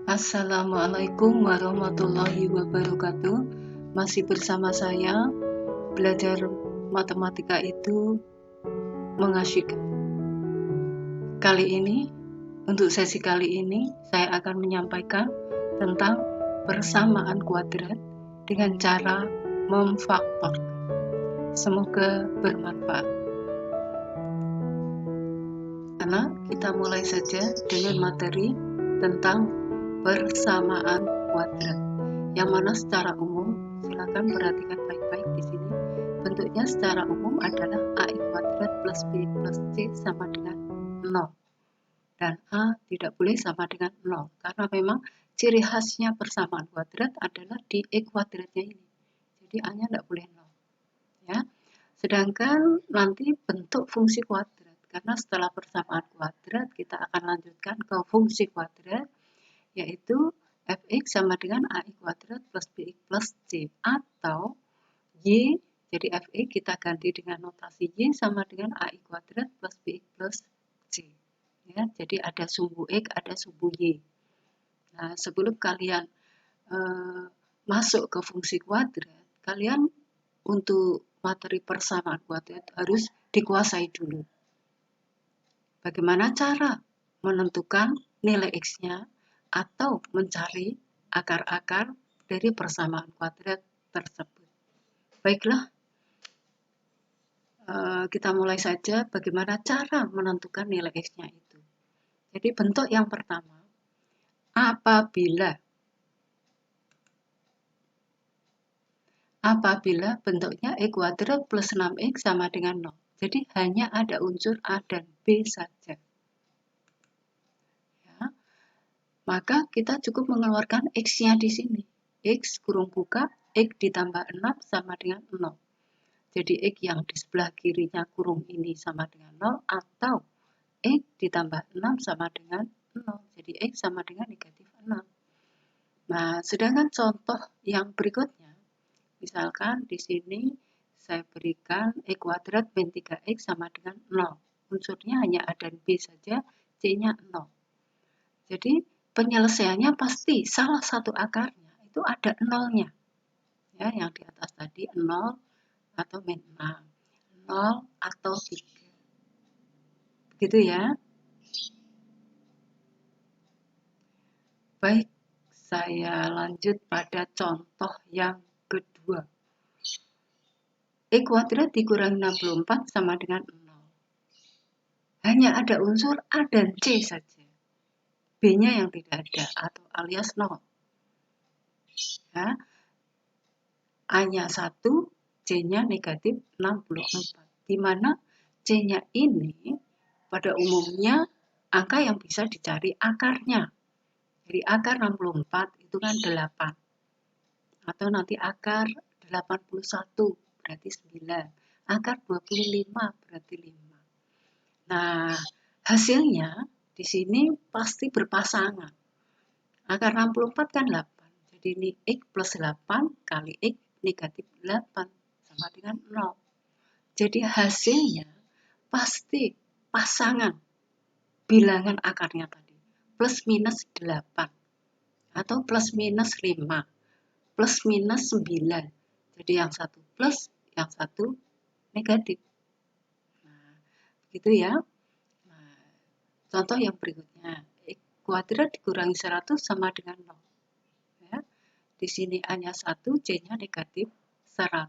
Assalamualaikum warahmatullahi wabarakatuh. Masih bersama saya, belajar matematika itu mengasyikkan. Untuk sesi kali ini, saya akan menyampaikan tentang persamaan kuadrat dengan cara memfaktor. Semoga bermanfaat. Karena kita mulai saja dengan materi tentang persamaan kuadrat, yang mana secara umum, silakan perhatikan baik-baik di sini. Bentuknya secara umum adalah AI kuadrat plus B plus C sama dengan 0. Dan A tidak boleh sama dengan 0, karena memang ciri khasnya persamaan kuadrat adalah di E kuadratnya ini. Jadi A-nya tidak boleh 0. Ya. Sedangkan nanti bentuk fungsi kuadrat, karena setelah persamaan kuadrat kita akan lanjutkan ke fungsi kuadrat, yaitu fx sama dengan ai kuadrat plus bx plus c, atau y, jadi fx kita ganti dengan notasi y sama dengan ai kuadrat plus bx plus c. Ya, jadi ada sumbu x, ada sumbu y. Nah, sebelum kalian masuk ke fungsi kuadrat, kalian untuk materi persamaan kuadrat harus dikuasai dulu. Bagaimana cara menentukan nilai x-nya atau mencari akar-akar dari persamaan kuadrat tersebut. Baiklah, kita mulai saja bagaimana cara menentukan nilai x-nya itu. Jadi bentuk yang pertama, apabila bentuknya e kuadrat plus 6x sama dengan 0. Jadi hanya ada unsur A dan B saja. Maka kita cukup mengeluarkan x-nya di sini. X kurung buka, x ditambah 6 sama dengan 0. Jadi x yang di sebelah kirinya kurung ini sama dengan 0, atau x ditambah 6 sama dengan 0. Jadi x sama dengan negatif 6. Nah, sedangkan contoh yang berikutnya, misalkan di sini saya berikan e kuadrat min 3x sama dengan 0. Unsurnya hanya A dan B saja, c-nya 0. Jadi penyelesaiannya pasti salah satu akarnya itu ada 0-nya. Ya, yang di atas tadi 0 atau min 6, 0 atau 3. Begitu ya. Baik, saya lanjut pada contoh yang kedua. E kuadrat dikurangi 64 sama dengan 0. Hanya ada unsur A dan C saja. B-nya yang tidak ada, atau alias 0. Ya. A-nya 1, C-nya negatif 64. Di mana C-nya ini pada umumnya angka yang bisa dicari akarnya. Jadi akar 64 itu kan 8. Atau nanti akar 81 berarti 9. Akar 25 berarti 5. Nah, hasilnya di sini pasti berpasangan. Akar 64 kan 8. Jadi ini x plus 8 kali x negatif 8 sama dengan 0. Jadi hasilnya pasti pasangan bilangan akarnya tadi. Plus minus 8. Atau plus minus 5. Plus minus 9. Jadi yang satu plus, yang satu negatif. Nah, begitu ya. Nah, contoh yang berikutnya. X kuadrat dikurangi 100 sama dengan 0. Ya. Di sini A-nya 1, C-nya negatif 100.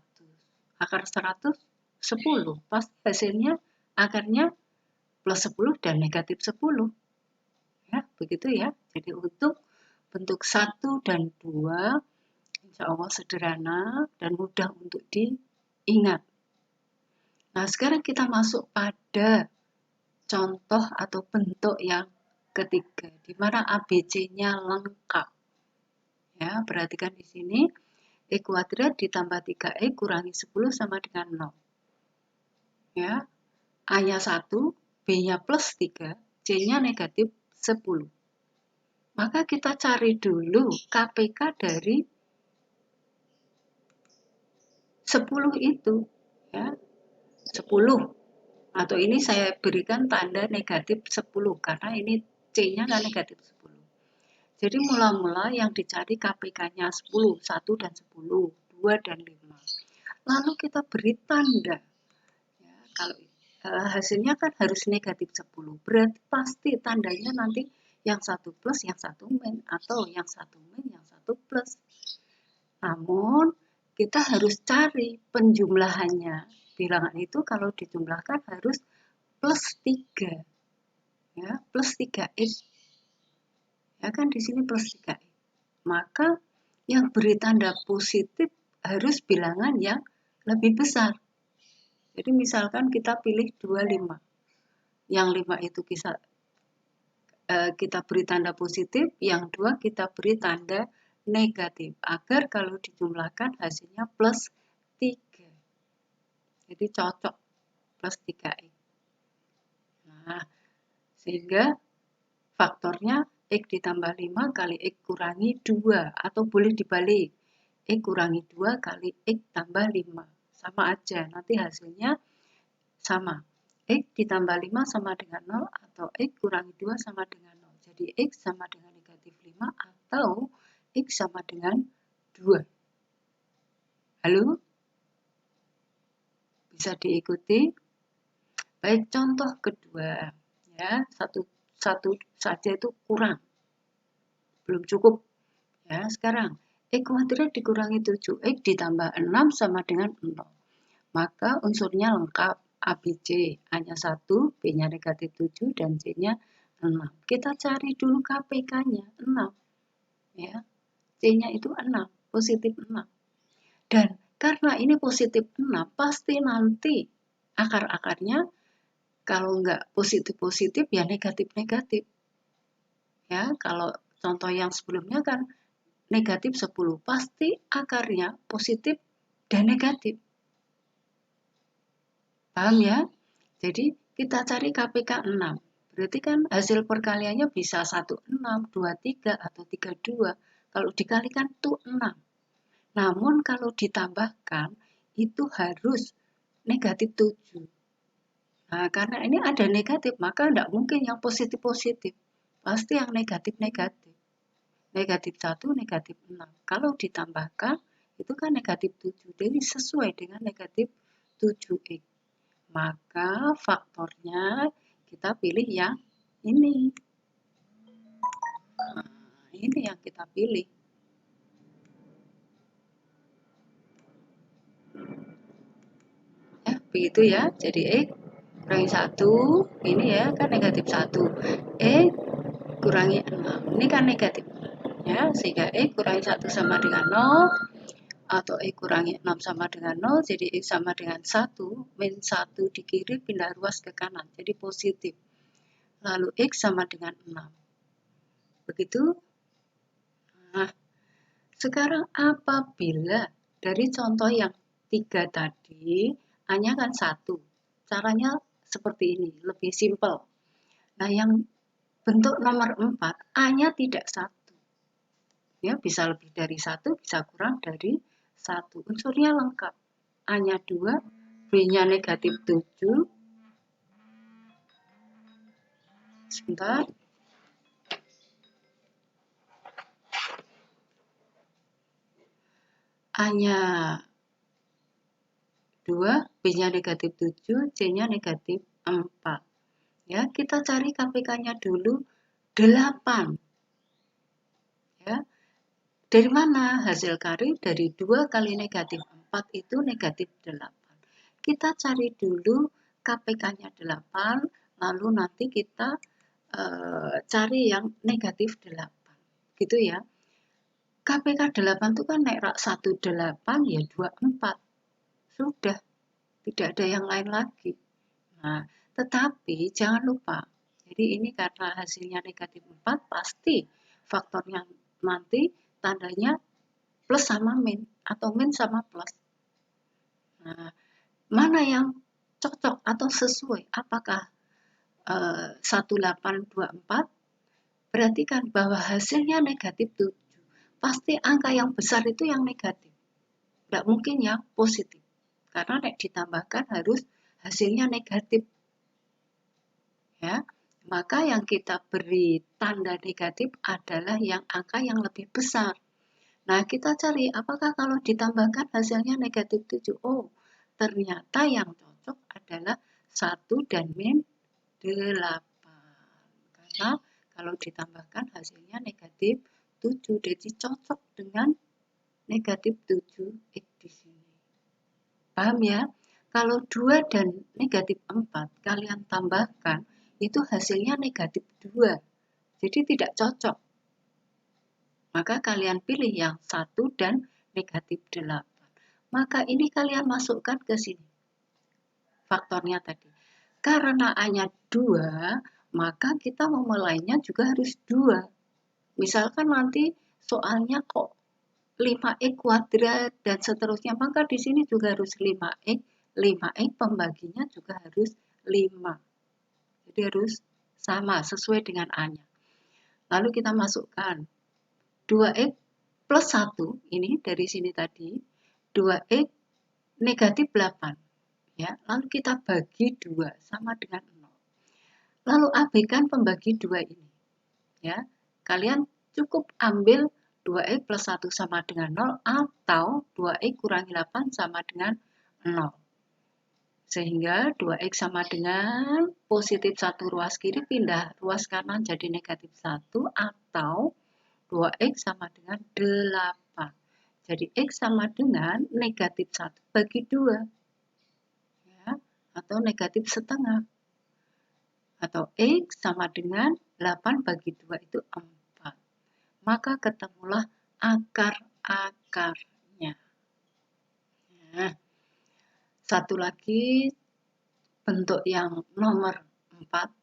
Akar 100, 10. Pasti hasilnya akarnya plus 10 dan negatif 10. Ya, begitu ya. Jadi untuk bentuk 1 dan 2, insya Allah sederhana dan mudah untuk diingat. Nah, sekarang kita masuk pada contoh atau bentuk yang ketiga, di mana ABC-nya lengkap. Ya, perhatikan di sini, e kuadrat ditambah 3e kurangi 10 sama dengan 0. Ya, A-nya 1, B-nya plus 3, C-nya negatif 10. Maka kita cari dulu KPK dari 10 itu. Ya, 10. Atau ini saya berikan tanda negatif 10 karena ini C-nya kan negatif 10. Jadi mula-mula yang dicari KPK-nya 10, 1 dan 10, 2 dan 5. Lalu kita beri tanda. Ya, kalau hasilnya kan harus negatif 10. Berarti pasti tandanya nanti yang satu plus, yang satu min, atau yang satu min, yang satu plus. Namun kita harus cari penjumlahannya. Bilangan itu kalau dijumlahkan harus plus 3. Ya, plus 3x. Ya kan di sini plus 3x. Maka yang beri tanda positif harus bilangan yang lebih besar. Jadi misalkan kita pilih 25. Yang 5 itu kita beri tanda positif, yang 2 kita beri tanda negatif. Agar kalau dijumlahkan hasilnya plus 3. Jadi cocok plus 3x. Nah, sehingga faktornya X ditambah 5 kali X kurangi 2. Atau boleh dibalik. X kurangi 2 kali X tambah 5. Sama aja, nanti hasilnya sama. X ditambah 5 sama dengan 0 atau X kurangi 2 sama dengan 0. Jadi X sama dengan negatif 5 atau X sama dengan 2. Halo? Bisa diikuti? Baik, contoh kedua. Ya, satu saja itu kurang. Belum cukup. Ya, sekarang X kuadrat dikurangi 7X ditambah 6 sama dengan 0. Maka unsurnya lengkap. A, B, C. A-nya 1, B-nya negatif 7, dan C-nya 6. Kita cari dulu KPK-nya, 6. Ya, C-nya itu 6, positif 6. Dan karena ini positif 6, pasti nanti akar-akarnya kalau nggak positif-positif, ya negatif-negatif. Ya, kalau contoh yang sebelumnya kan negatif 10, pasti akarnya positif dan negatif. Paham ya? Jadi kita cari KPK 6. Berarti kan hasil perkaliannya bisa 16, 23, atau 32. Kalau dikalikan itu 6. Namun kalau ditambahkan itu harus negatif 7. Nah, karena ini ada negatif, maka tidak mungkin yang positif-positif. Pasti yang negatif-negatif. Negatif 1, negatif 6. Kalau ditambahkan, itu kan negatif 7. Jadi sesuai dengan negatif 7x. Maka faktornya kita pilih yang ini. Nah, ini yang kita pilih. Ya, begitu ya. Jadi X kurangi 1, ini ya kan negatif 1. X kurangi 6. Ini kan negatif. Ya, sehingga X kurangi 1 sama dengan 0. Atau X kurangi 6 sama dengan 0, jadi X sama dengan 1, min 1 di kiri pindah ruas ke kanan, jadi positif. Lalu X sama dengan 6. Begitu? Nah, sekarang apabila dari contoh yang 3 tadi, A-nya kan 1. Caranya seperti ini, lebih simpel. Nah, yang bentuk nomor 4, A-nya tidak 1. Ya, bisa lebih dari 1, bisa kurang dari 1. Unsurnya lengkap. A-nya 2, B-nya negatif 7. Sebentar. A-nya 2, B-nya negatif 7, C-nya negatif 4. Ya, kita cari KPK-nya dulu 8. Ya. Dari mana hasil kari? Dari 2 kali negatif 4 itu negatif 8. Kita cari dulu KPK-nya 8, lalu nanti kita cari yang negatif 8. Gitu ya. KPK 8 itu kan naik rak 18 ya 24. Sudah, tidak ada yang lain lagi. Nah, tetapi jangan lupa. Jadi ini karena hasilnya negatif 4, pasti faktornya nanti tandanya plus sama min atau min sama plus. Nah, mana yang cocok atau sesuai? Apakah 1824? Perhatikan bahwa hasilnya negatif 7. Pasti angka yang besar itu yang negatif. Tidak mungkin yang positif. Karena ditambahkan harus hasilnya negatif. Ya. maka yang kita beri tanda negatif adalah yang angka yang lebih besar. Nah, kita cari apakah kalau ditambahkan hasilnya negatif 7. Oh, ternyata yang cocok adalah 1 dan min 8. Karena kalau ditambahkan hasilnya negatif 7, jadi cocok dengan negatif 7x di sini. Paham ya? Kalau 2 dan negatif 4 kalian tambahkan, itu hasilnya negatif 2. Jadi tidak cocok. Maka kalian pilih yang 1 dan negatif 8. Maka ini kalian masukkan ke sini. Faktornya tadi. Karena A-nya 2, maka kita memulainya juga harus 2. Misalkan nanti soalnya kok 5x kuadrat dan seterusnya, maka di sini juga harus 5x. 5x pembaginya juga harus 5. Jadi harus sama sesuai dengan A-nya. Lalu kita masukkan 2x plus 1, ini dari sini tadi, 2x negatif 8. Ya, lalu kita bagi 2 sama dengan 0. Lalu abaikan pembagi 2 ini. Ya, kalian cukup ambil 2x plus 1 sama dengan 0 atau 2x kurangi 8 sama dengan 0. Sehingga 2x sama dengan positif 1 ruas kiri pindah ruas kanan jadi negatif 1 atau 2x sama dengan 8. Jadi x sama dengan negatif 1 bagi 2. Ya, atau negatif setengah. Atau x sama dengan 8 bagi 2 itu 4. Maka ketemulah akar-akarnya. Nah, satu lagi bentuk yang nomor 4.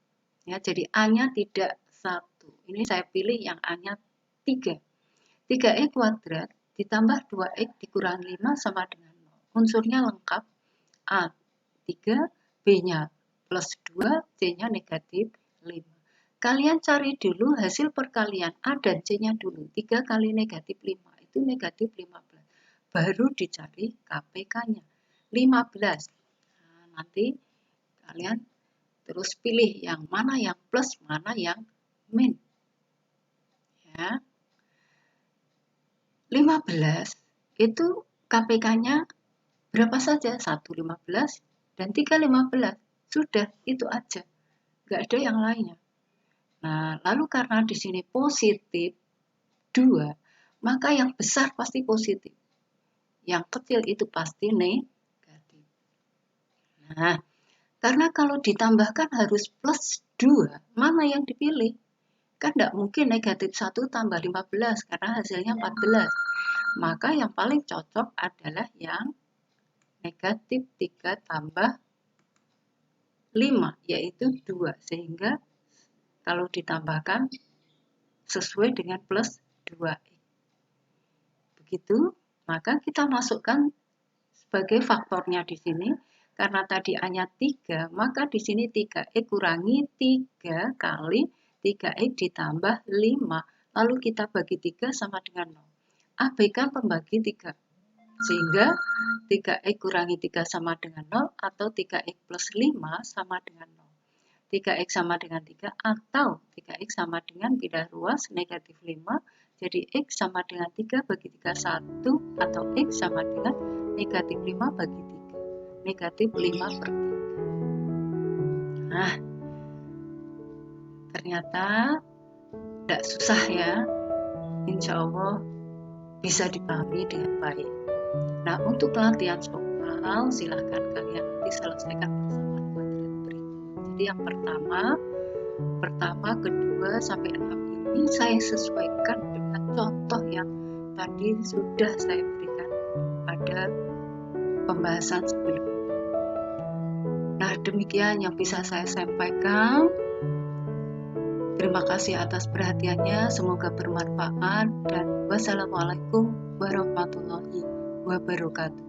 Ya, jadi A-nya tidak 1. Ini saya pilih yang A-nya 3. 3x kuadrat ditambah 2x dikurangi 5 sama dengan 0. Unsurnya lengkap. A 3, B-nya plus 2, C-nya negatif 5. Kalian cari dulu hasil perkalian A dan C-nya dulu. 3 kali negatif 5 itu negatif 15. Baru dicari KPK-nya. 15. Nah, nanti kalian terus pilih yang mana yang plus, mana yang min. Ya. 15 itu KPK-nya berapa saja? 1 15 dan 3 15. Sudah, itu aja. Nggak ada yang lainnya. Nah, lalu karena di sini positif 2, maka yang besar pasti positif. Yang kecil itu pasti negatif. Nah, karena kalau ditambahkan harus plus 2, mana yang dipilih? Kan tidak mungkin negatif 1 tambah 15 karena hasilnya 14. Maka yang paling cocok adalah yang negatif 3 tambah 5, yaitu 2. Sehingga kalau ditambahkan sesuai dengan plus 2. Begitu, maka kita masukkan sebagai faktornya di sini. Karena tadi A-nya 3, maka di sini 3x kurangi 3 kali 3x ditambah 5. Lalu kita bagi 3 sama dengan 0. Abaikan pembagi 3. Sehingga 3x kurangi 3 sama dengan 0 atau 3x plus 5 sama dengan 0. 3x sama dengan 3 atau 3x sama dengan pindah ruas negatif 5. Jadi x sama dengan 3 bagi 3 1 atau x sama dengan negatif 5 bagi 3. Negatif 5 per 3. Nah, ternyata tidak susah ya. Insya Allah bisa dipahami dengan baik. Nah, untuk latihan soal, silahkan kalian nanti selesaikan bersama kuadrat berikut. Jadi yang pertama, kedua, sampai 6 ini saya sesuaikan dengan contoh yang tadi sudah saya berikan pada pembahasan sebelumnya. Nah, demikian yang bisa saya sampaikan. Terima kasih atas perhatiannya, semoga bermanfaat dan wassalamualaikum warahmatullahi wabarakatuh.